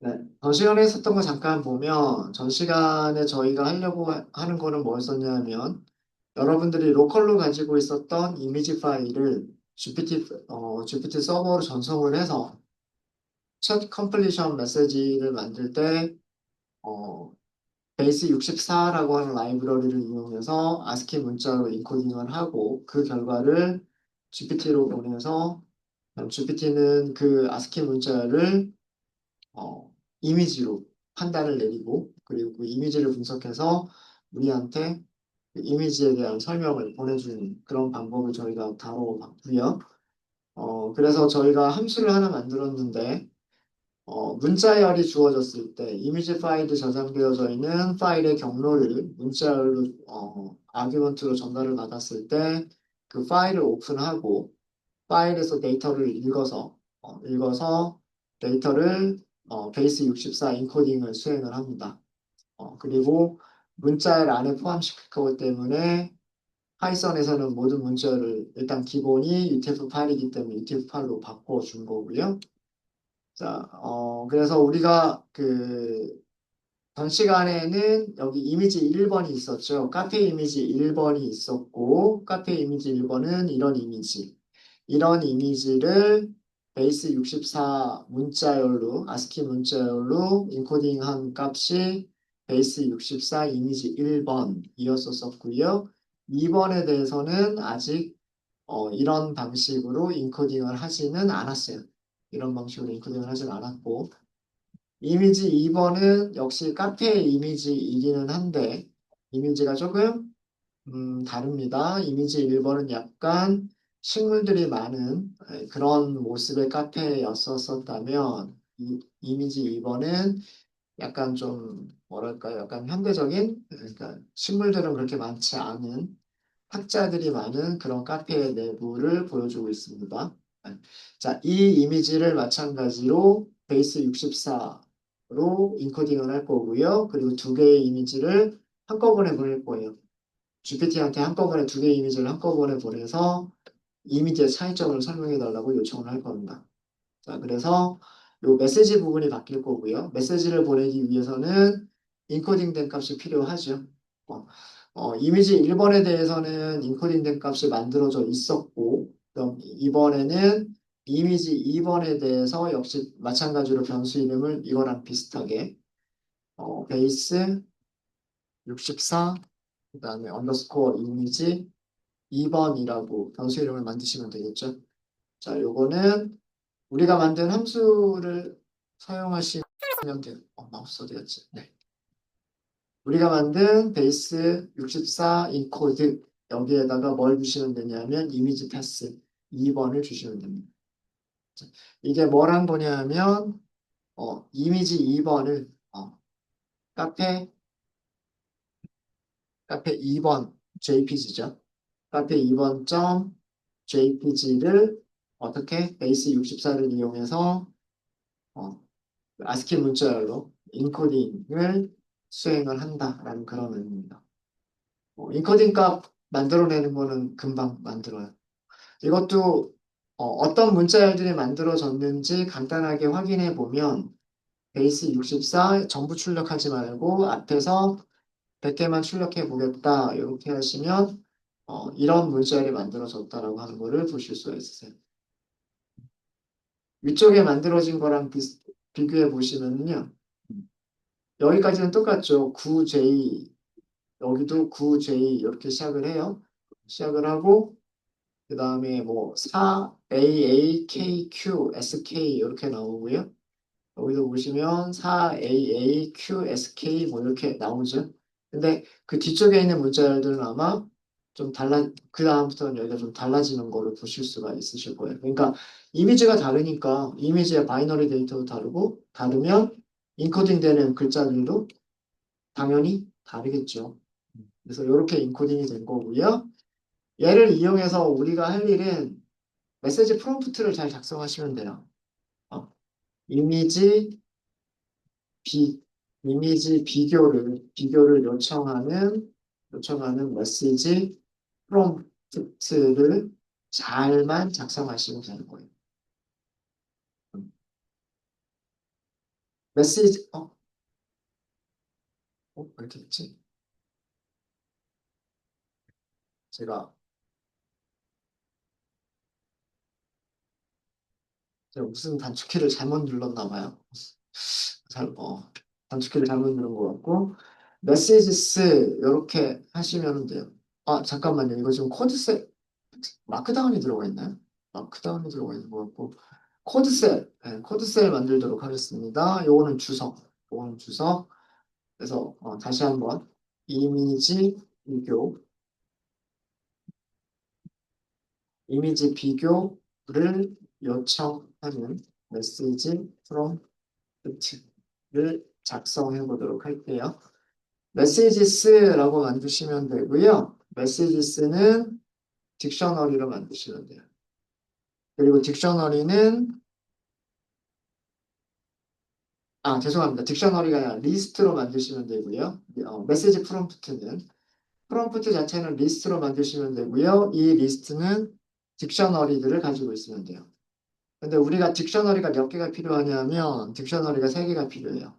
네. 전 시간에 했었던 거 잠깐 보면, 전 시간에 저희가 하려고 하는 거는 뭐였었냐면, 여러분들이 로컬로 가지고 있었던 이미지 파일을 GPT 서버로 전송을 해서 첫 컴플리션 메시지를 만들 때, 어, 베이스 64라고 하는 라이브러리를 이용해서 아스키 문자로 인코딩을 하고, 그 결과를 GPT로 보내서, GPT는 그 아스키 문자를 어, 이미지로 판단을 내리고 그리고 그 이미지를 분석해서 우리한테 그 이미지에 대한 설명을 보내주는 그런 방법을 저희가 다뤄봤고요. 그래서 저희가 함수를 하나 만들었는데 문자열이 주어졌을 때 이미지 파일이 저장되어져 있는 파일의 경로를 문자열로 아규먼트로 전달을 받았을 때 그 파일을 오픈하고 파일에서 데이터를 읽어서 데이터를 베이스 64 인코딩을 수행을 합니다. 그리고 문자열 안에 포함시킬 거기 때문에 파이썬에서는 모든 문자를 일단 기본이 UTF 파일이기 때문에 UTF 파일로 바꿔준 거고요. 자, 그래서 우리가 전 시간에는 여기 이미지 1번이 있었죠. 카페 이미지 1번이 있었고, 카페 이미지 1번은 이런 이미지를 베이스 64 문자열로, 아스키 문자열로 인코딩한 값이 베이스 64 이미지 1번이었었고요. 2번에 대해서는 아직 이런 방식으로 인코딩을 하지는 않았어요. 이런 방식으로 인코딩을 하지는 않았고, 이미지 2번은 역시 카페 이미지이기는 한데, 이미지가 조금 다릅니다. 이미지 1번은 약간 식물들이 많은 그런 모습의 카페였었다면, 이미지 2번은 약간 좀, 뭐랄까요? 약간 현대적인, 그러니까 식물들은 그렇게 많지 않은 학자들이 많은 그런 카페의 내부를 보여주고 있습니다. 자, 이 이미지를 마찬가지로 베이스 64로 인코딩을 할 거고요. 그리고 두 개의 이미지를 한꺼번에 보낼 거예요. GPT한테 한꺼번에 두 개의 이미지를 한꺼번에 보내서 이미지의 차이점을 설명해 달라고 요청을 할 겁니다. 자, 그래서 요 메시지 부분이 바뀔 거고요. 메시지를 보내기 위해서는 인코딩된 값이 필요하죠. 어, 이미지 1번에 대해서는 인코딩된 값이 만들어져 있었고, 그럼 이번에는 이미지 2번에 대해서 역시 마찬가지로 변수 이름을 이거랑 비슷하게 베이스 64, 그다음에 언더스코어 이미지 2번이라고 변수 이름을 만드시면 되겠죠. 자, 요거는 우리가 만든 함수를 사용하시면 돼요. 마우스 어디 갔지? 네. 우리가 만든 베이스 64 인코드 여기에다가 뭘 주시면 되냐면 이미지 패스 2번을 주시면 됩니다. 자, 이게 뭘 한 거냐면 이미지 2번을 카페 카페 2번 JPG죠. 카페 2번 점 JPG를 어떻게 베이스 64를 이용해서 아스키 문자열로 인코딩을 수행을 한다라는 그런 의미입니다. 인코딩 값 만들어내는 거는 금방 만들어요. 이것도 떤 문자열들이 만들어졌는지 간단하게 확인해 보면 베이스 64 전부 출력하지 말고 앞에서 100개만 출력해 보겠다 이렇게 하시면 이런 문자열이 만들어졌다라고 하는 거를 보실 수가 있으세요. 위쪽에 만들어진 거랑 비교해 보시면요. 여기까지는 똑같죠. 9J, 여기도 9J 이렇게 시작을 해요. 시작을 하고, 그 다음에 뭐 4AAKQ, SK 이렇게 나오고요. 여기도 보시면 4AAQ, SK 뭐 이렇게 나오죠. 근데 그 뒤쪽에 있는 문자열들은 아마 좀 그 다음부터는 여기가 좀 달라지는 거를 보실 수가 있으실 거예요. 그러니까 이미지가 다르니까 이미지의 바이너리 데이터도 다르고, 다르면 인코딩 되는 글자들도 당연히 다르겠죠. 그래서 이렇게 인코딩이 된 거고요. 얘를 이용해서 우리가 할 일은 메시지 프롬프트를 잘 작성하시면 돼요. 어, 이미지 비 이미지 비교를 요청하는 메시지 프롬프트를 잘만 작성하시면 되는 거예요. 메시지, 왜 이렇게 됐지? 제가, 제가 무슨 단축키를 잘못 눌렀나 봐요. 잘, 단축키를 잘못 누른 것 같고, 메시지스, 이렇게 하시면 돼요. 아, 잠깐만요. 이거 지금 코드셀, 마크다운이 들어가 있나요? 마크다운이 들어가 있는 것 같고, 코드셀, 네, 코드셀 만들도록 하겠습니다. 요거는 주석, 요거는 주석. 그래서 다시 한번 이미지 비교, 이미지 비교를 요청하는 메시지 프롬프트를 작성해 보도록 할게요. 메시지스라고 만드시면 되고요. 메시지스는 딕셔너리로 만드시면 돼요. 그리고 딕셔너리는 죄송합니다. 딕셔너리가 아니라 리스트로 만드시면 되고요. 메시지 프롬프트 자체는 리스트로 만드시면 되고요. 이 리스트는 딕셔너리들을 가지고 있으면 돼요. 근데 우리가 딕셔너리가 몇 개가 필요하냐면 딕셔너리가 세 개가 필요해요.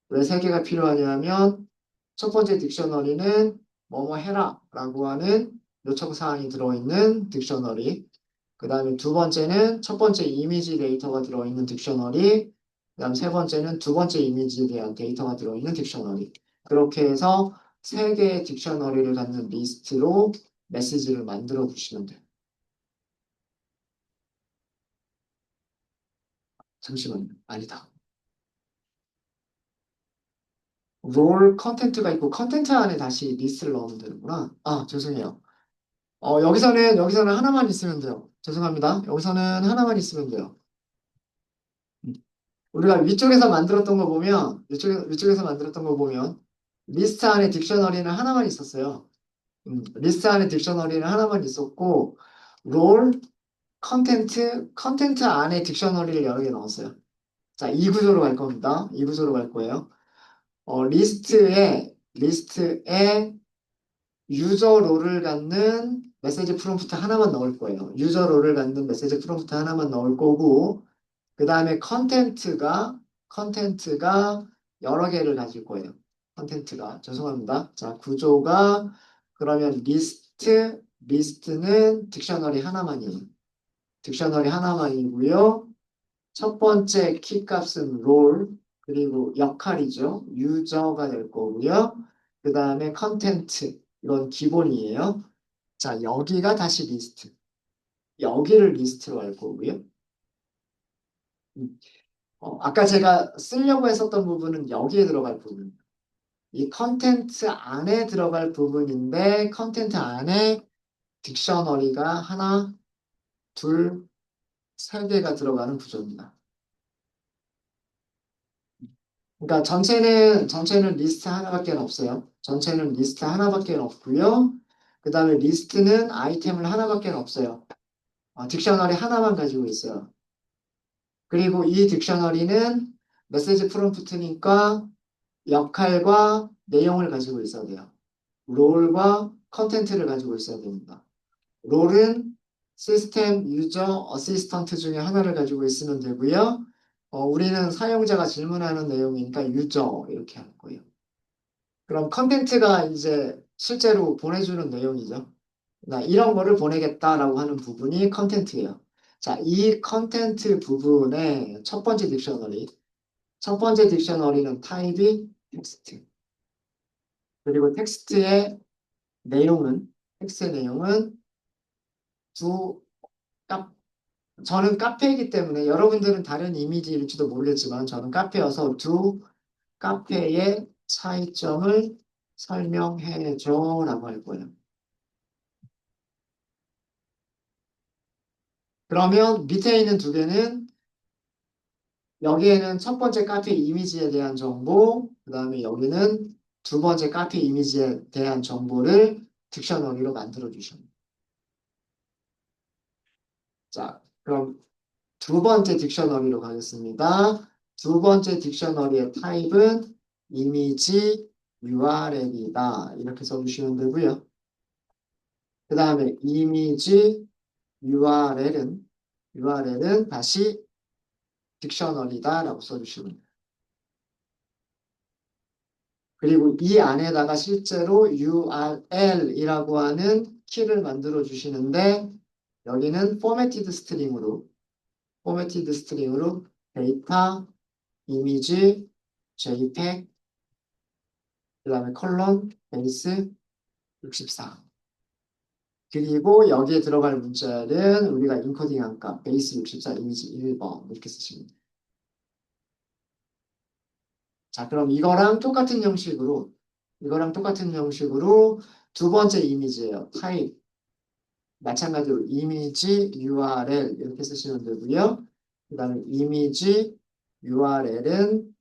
왜 세 개가 필요하냐면 첫 번째 딕셔너리는 뭐뭐 해라 라고 하는 요청사항이 들어있는 딕셔너리. 그 다음에 두 번째는 첫 번째 이미지 데이터가 들어있는 딕셔너리. 그 다음 세 번째는 두 번째 이미지에 대한 데이터가 들어있는 딕셔너리. 그렇게 해서 세 개의 딕셔너리를 갖는 리스트로 메시지를 만들어 주시면 돼요. 잠시만요. 아니다. 롤 컨텐트가 있고 컨텐트 안에 다시 리스트를 넣으면 되는구나. 죄송해요. 여기서는 하나만 있으면 돼요. 죄송합니다. 여기서는 하나만 있으면 돼요. 음. 우리가 위쪽에서 만들었던 거 보면, 위쪽에서 만들었던 거 보면, 리스트 안에 딕셔너리는 하나만 있었어요. 리스트 안에 딕셔너리는 하나만 있었고, 롤, 컨텐트 안에 딕셔너리를 여러 개 넣었어요. 자, 이 구조로 갈 겁니다. 이 구조로 갈 거예요. 리스트에 유저 롤을 갖는 메시지 프롬프트 하나만 넣을 거예요. 유저 롤을 갖는 메시지 프롬프트 하나만 넣을 거고, 그 다음에 컨텐트가 여러 개를 가질 거예요. 컨텐트가. 죄송합니다. 자, 구조가, 그러면 리스트는 딕셔너리 하나만이에요. 딕셔너리 하나만이고요. 첫 번째 키값은 롤, 그리고 역할이죠. 유저가 될 거고요. 그 다음에 컨텐트, 이건 기본이에요. 자, 여기가 다시 리스트. 여기를 리스트로 할 거고요. 음, 아까 제가 쓰려고 했었던 부분은 여기에 들어갈 부분. 이 컨텐트 안에 들어갈 부분인데, 컨텐트 안에 딕셔너리가 하나, 둘, 세 개가 들어가는 구조입니다. 그러니까 전체는 리스트 하나밖에 없어요. 전체는 리스트 하나밖에 없고요. 그 다음에 리스트는 아이템을 하나밖에 없어요. 딕셔너리 하나만 가지고 있어요. 그리고 이 딕셔너리는 메시지 프롬프트니까 역할과 내용을 가지고 있어야 돼요. 롤과 컨텐트를 가지고 있어야 됩니다. 롤은 시스템 유저 어시스턴트 중에 하나를 가지고 있으면 되고요. 우리는 사용자가 질문하는 내용이니까 유저 이렇게 할 거예요. 그럼 컨텐트가 이제 실제로 보내주는 내용이죠. 나 이런 거를 보내겠다라고 하는 부분이 컨텐트예요. 자, 이 컨텐트 부분의 첫 번째 딕셔너리. 첫 번째 딕셔너리는 타입이 텍스트. 그리고 텍스트의 내용은 두, 카, 저는 카페이기 때문에 여러분들은 다른 이미지일지도 모르겠지만 저는 카페여서 두 카페의 차이점을 설명해줘라고 할 거예요. 그러면 밑에 있는 두 개는 여기에는 첫 번째 카페 이미지에 대한 정보, 그 다음에 여기는 두 번째 카페 이미지에 대한 정보를 딕셔너리로 만들어 주십니다. 자, 그럼 두 번째 딕셔너리로 가겠습니다. 두 번째 딕셔너리의 타입은 이미지 URL이다. 이렇게 써주시면 되고요. 그 다음에 이미지 URL은 다시 딕셔너리다라고 써주시면 돼요. 그리고 이 안에다가 실제로 URL이라고 하는 키를 만들어 주시는데 여기는 포매티드 스트링으로 데이터, 이미지, JPEG, 그다음에 컬럼, 베이스 64. 그리고 여기에 들어갈 문자는 우리가 인코딩한 값, 베이스 64, 이미지 1번 이렇게 쓰시면 돼요. 자, 그럼 이거랑 똑같은 형식으로 두 번째 이미지예요. 타입. 마찬가지로 이미지 URL 이렇게 쓰시면 되고요. 그 다음에 이미지 URL은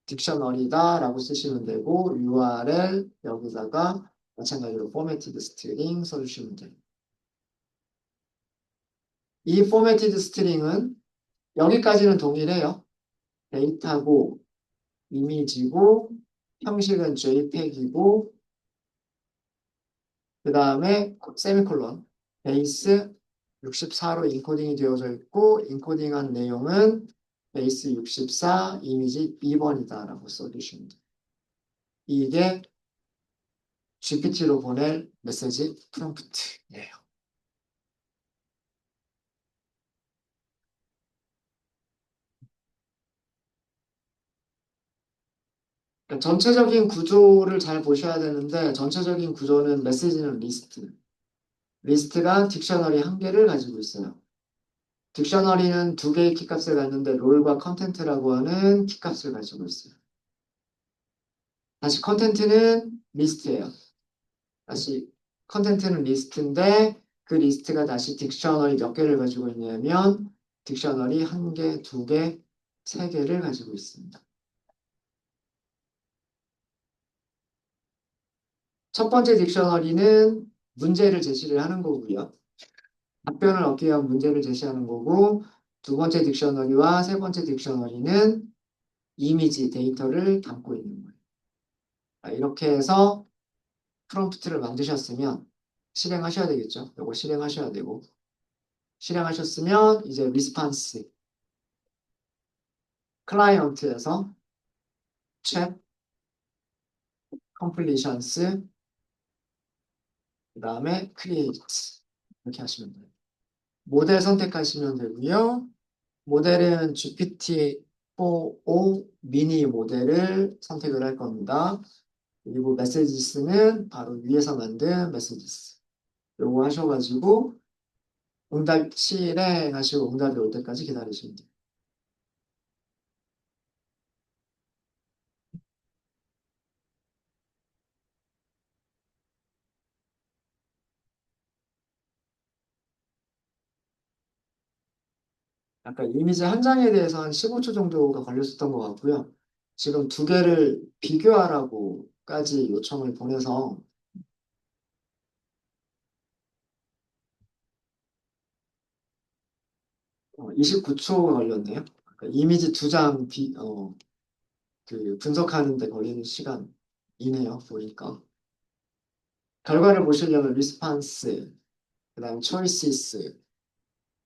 딕셔너리다라고 쓰시면 되고 URL 여기다가 마찬가지로 포매티드 스트링 써주시면 돼요. 이 포매티드 스트링은 여기까지는 동일해요. 데이터고 이미지고 형식은 JPEG이고 그 다음에 세미콜론 베이스 64로 인코딩이 되어져 있고 인코딩한 내용은 베이스 64 이미지 2번이다라고 써주시면 돼요. 이게 GPT로 보낼 메시지 프롬프트예요. 그러니까 전체적인 구조를 잘 보셔야 되는데 전체적인 구조는 메시지는 리스트. 리스트가 딕셔너리 한 개를 가지고 있어요. 딕셔너리는 두 개의 키값을 갖는데 롤과 컨텐트라고 하는 키값을 가지고 있어요. 다시 컨텐트는 리스트예요. 다시 컨텐트는 리스트인데 그 리스트가 다시 딕셔너리 몇 개를 가지고 있냐면 딕셔너리 한 개, 두 개, 세 개를 가지고 있습니다. 첫 번째 딕셔너리는 문제를 제시를 하는 거고요. 답변을 얻기 위한 문제를 제시하는 거고 두 번째 딕셔너리와 세 번째 딕셔너리는 이미지 데이터를 담고 있는 거예요. 이렇게 해서 프롬프트를 만드셨으면 실행하셔야 되겠죠. 이거 실행하셔야 되고 실행하셨으면 이제 리스판스 클라이언트에서 챗 컴플리션스 그 다음에 크리에이트 이렇게 하시면 돼요. 모델 선택하시면 되고요. 모델은 GPT-4o 미니 모델을 선택을 할 겁니다. 그리고 메시지스는 바로 위에서 만든 메시지스. 요거 하셔가지고 응답 실행하시고 응답이 올 때까지 기다리시면 돼요. 아까 이미지 한 장에 대해서 한 15초 정도가 걸렸었던 것 같고요. 지금 두 개를 비교하라고까지 요청을 보내서 29초가 걸렸네요. 그러니까 이미지 두 장 그 분석하는 데 걸리는 시간이네요. 보니까. 결과를 보시려면 리스판스, 그 다음 초이시스,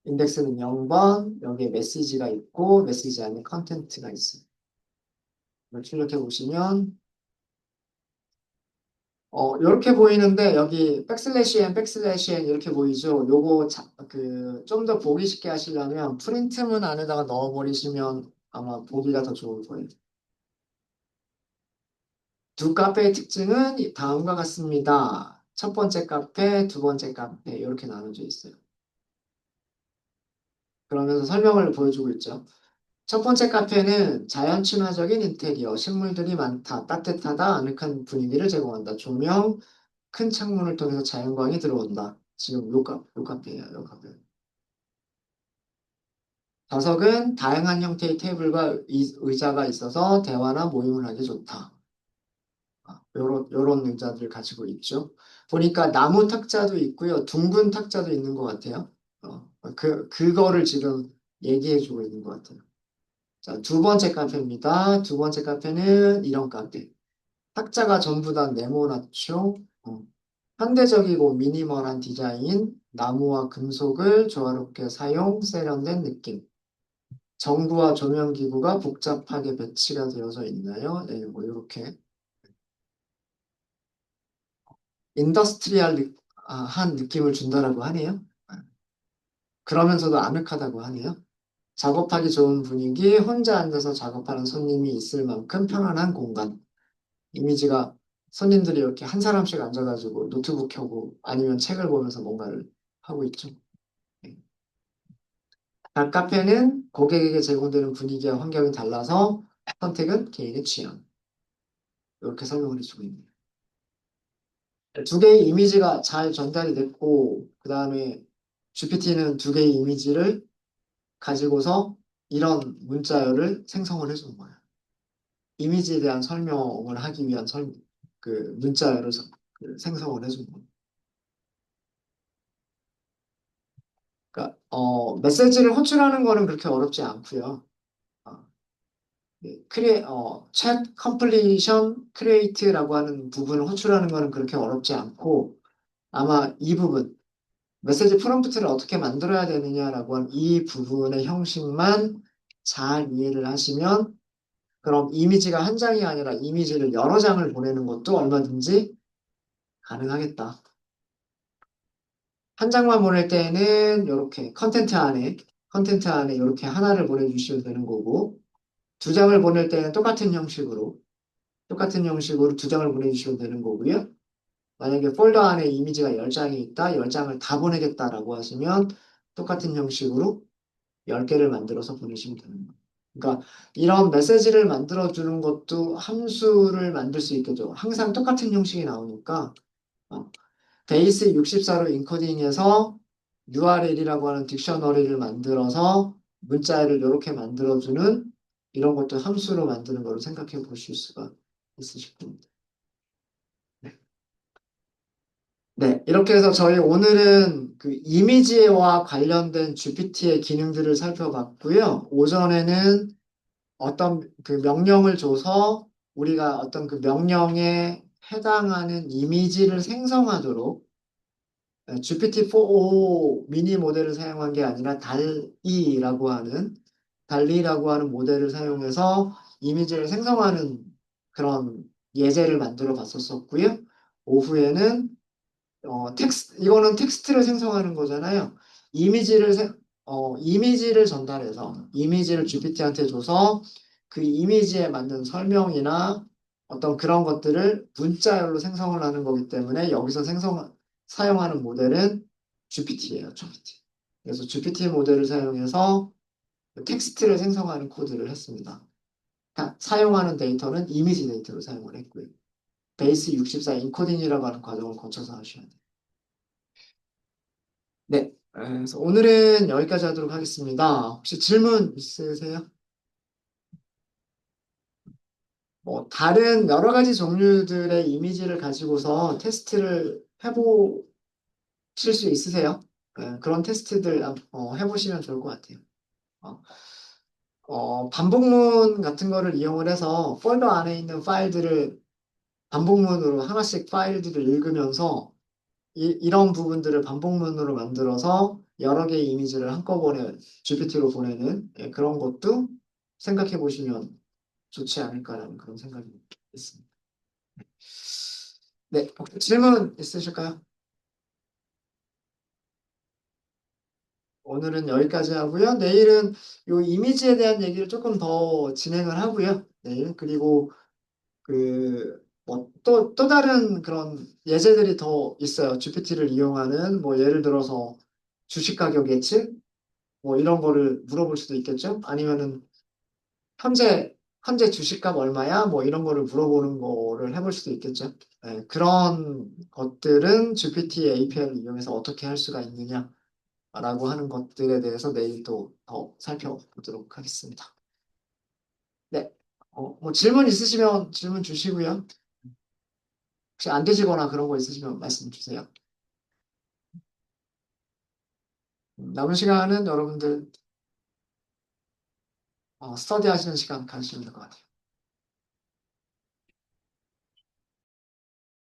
인덱스는 0번, 여기에 메시지가 있고 메시지 안에 컨텐츠가 있어요. 이걸 출력해 보시면 이렇게 보이는데 여기 백슬래시 n 이렇게 보이죠? 요거 그 좀 더 보기 쉽게 하시려면 프린트문 안에다가 넣어버리시면 아마 보기가 더 좋을 거예요. 두 카페의 특징은 다음과 같습니다. 첫 번째 카페, 두 번째 카페 이렇게 나눠져 있어요. 그러면서 설명을 보여주고 있죠. 첫 번째 카페는 자연 친화적인 인테리어, 식물들이 많다, 따뜻하다, 아늑한 분위기를 제공한다. 조명, 큰 창문을 통해서 자연광이 들어온다. 지금 요 카페예요, 요 카페. 좌석은 다양한 형태의 테이블과 의자가 있어서 대화나 모임을 하기 좋다. 요런 의자들 가지고 있죠. 보니까 나무 탁자도 있고요. 둥근 탁자도 있는 것 같아요. 그거를 지금 얘기해주고 있는 것 같아요. 자, 두 번째 카페입니다. 두 번째 카페는 이런 카페. 탁자가 전부 다 네모나죠. 현대적이고 미니멀한 디자인, 나무와 금속을 조화롭게 사용, 세련된 느낌. 전구와 조명 기구가 복잡하게 배치가 되어져 있나요? 네, 뭐 이렇게. 인더스트리얼한 느낌을 준다라고 하네요. 그러면서도 아늑하다고 하네요. 작업하기 좋은 분위기, 혼자 앉아서 작업하는 손님이 있을 만큼 편안한 공간. 이미지가 손님들이 이렇게 한 사람씩 앉아가지고 노트북 켜고 아니면 책을 보면서 뭔가를 하고 있죠. 네. 각 카페는 고객에게 제공되는 분위기와 환경이 달라서 선택은 개인의 취향. 이렇게 설명을 해주고 있네요. 두 개의 이미지가 잘 전달이 됐고, 그 다음에 GPT는 두 개의 이미지를 가지고서 이런 문자열을 생성을 해주는 거예요. 이미지에 대한 설명을 하기 위한 문자열을 생성을 해주는 거예요. 그러니까, 메시지를 호출하는 거는 그렇게 어렵지 않고요. 어, 챗 컴플리션 크리에이트라고 하는 부분을 호출하는 거는 그렇게 어렵지 않고, 아마 이 부분, 메시지 프롬프트를 어떻게 만들어야 되느냐라고 하는 이 부분의 형식만 잘 이해를 하시면, 그럼 이미지가 한 장이 아니라 이미지를 여러 장을 보내는 것도 얼마든지 가능하겠다. 한 장만 보낼 때는 이렇게 컨텐트 안에 이렇게 하나를 보내주시면 되는 거고, 두 장을 보낼 때는 똑같은 형식으로 두 장을 보내주시면 되는 거고요. 만약에 폴더 안에 이미지가 10장이 있다, 10장을 다 보내겠다라고 하시면 똑같은 형식으로 10개를 만들어서 보내시면 되는 거예요. 그러니까 이런 메시지를 만들어주는 것도 함수를 만들 수 있겠죠. 항상 똑같은 형식이 나오니까 어, 베이스 64로 인코딩해서 URL이라고 하는 딕셔너리를 만들어서 문자를 이렇게 만들어주는 이런 것도 함수로 만드는 거로 생각해 보실 수가 있으실 겁니다. 네. 네, 이렇게 해서 저희 오늘은 그 이미지와 관련된 GPT의 기능들을 살펴봤고요. 오전에는 어떤 그 명령을 줘서 우리가 어떤 그 명령에 해당하는 이미지를 생성하도록 GPT-4o 미니 모델을 사용한 게 아니라 달리라고 하는 모델을 사용해서 이미지를 생성하는 그런 예제를 만들어 봤었었고요. 오후에는 이거는 텍스트를 생성하는 거잖아요. 이미지를 전달해서, 이미지를 GPT한테 줘서 그 이미지에 맞는 설명이나 어떤 그런 것들을 문자열로 생성을 하는 거기 때문에 여기서 사용하는 모델은 GPT예요, GPT. 그래서 GPT 모델을 사용해서 텍스트를 생성하는 코드를 했습니다. 사용하는 데이터는 이미지 데이터를 사용을 했고요. 베이스 64 인코딩이라고 하는 과정을 거쳐서 하셔야 돼요. 네. 그래서 오늘은 여기까지 하도록 하겠습니다. 혹시 질문 있으세요? 뭐, 다른 여러 가지 종류들의 이미지를 가지고서 테스트를 해보실 수 있으세요? 그런 테스트들 해보시면 좋을 것 같아요. 어, 반복문 같은 거를 이용을 해서 폴더 안에 있는 파일들을 반복문으로 하나씩 파일들을 읽으면서 이런 부분들을 반복문으로 만들어서 여러 개의 이미지를 한꺼번에 GPT로 보내는 그런 것도 생각해 보시면 좋지 않을까라는 그런 생각이 있습니다. 네, 혹시 질문 있으실까요? 오늘은 여기까지 하고요. 내일은 이 이미지에 대한 얘기를 조금 더 진행을 하고요. 내일 그리고 또 다른 그런 예제들이 더 있어요. GPT를 이용하는 뭐 예를 들어서 주식 가격 예측 뭐 이런 거를 물어볼 수도 있겠죠. 아니면은 현재 주식값 얼마야? 뭐 이런 거를 물어보는 거를 해볼 수도 있겠죠. 그런 것들은 GPT API를 이용해서 어떻게 할 수가 있느냐라고 하는 것들에 대해서 내일 또 더 살펴보도록 하겠습니다. 네. 뭐 질문 있으시면 질문 주시고요. 혹시 안 되시거나 그런 거 있으시면 말씀 주세요. 남은 시간은 여러분들 스터디 하시는 시간 가지시면 될 것 같아요.